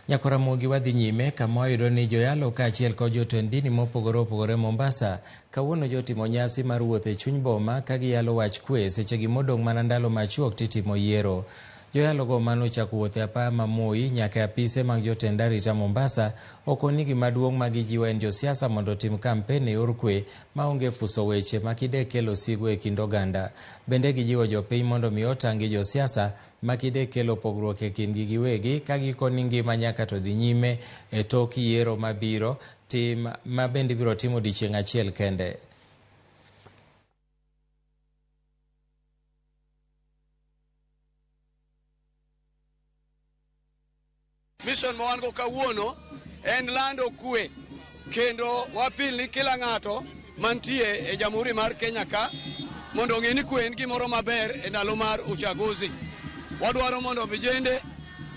Nyakaramogi wadhi nyime kama wayudo ni joyalo kaachiel kod jotend dini mopogore opogore Mombasa kawuono jotimo nyasi mar wuoth e chuny boma ka giyalo wach kwe sechegi modong' mana ndalo machuok titimo yiero. Joyalogo manochako wuoth e apaya ma Moi nyaka e apise mag jotend arita Mombasa okoni gima duong' ma gijiwo en josiasa mondo otim kampen e yor kwe maonge puso weche makide kelo sigu e kind oganda. Bende gijiwo jopiny mondo mi otangi josiasa makide kelo pogruok e kindgi giwegi ka gikoni ngima nyaka to dhi nyime e tok yiero mabiro ma bende biro timo odiechieng' achiel kende. Mission ma wan go kawuono en lando kwe kendo wapil ni kila ng'ato mantie e Jamhuri mar Kenya ka mondo ng'e ni kwe en gimoro maber e ndalo mar uchaguzi. Wadwaro mondo vijende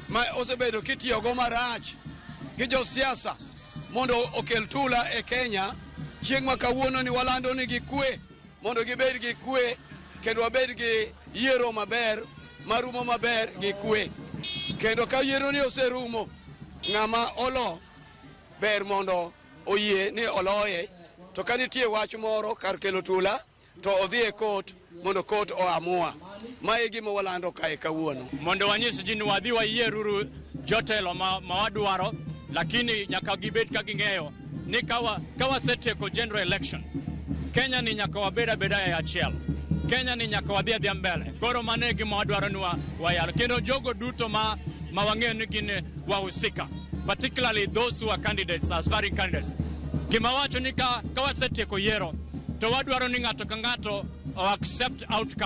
ma osebedo kitiyogo marach gi josiasa mondo okel tula e Kenya chieng' ma kawuono ni walando ni gi kwe mondo gibed gi kwe kendo wabed gi yiero maber marumo maber gi kwe. Kendo ka yiero ni oserumo ng'ama olo ber mondo oyie ni oloye, to ka nitie wach moro kar kelo tula to odhi e kot mondo kot oamua. Ma e gima walando kae kawuono. Mondo wanyis ji ni wadhi wayieruru jotelo ma wadwaro, lakini nyaka gibed ka ging'eyo ni ka wasetieko general election, Kenya ni nyaka wabed abeda e achiel. Kenya ni nyaka wadhi adhiya mbele. Koro mano e gima wadwaro ni wayalo. Kendo jogo duto ma wang'eyo ni gin wahusika, particularly those who are candidates, aspiring candidates. Gima wacho ni ka wasetieko yiero, to wadwaro ni ng'ato ka ng'ato accept outcome.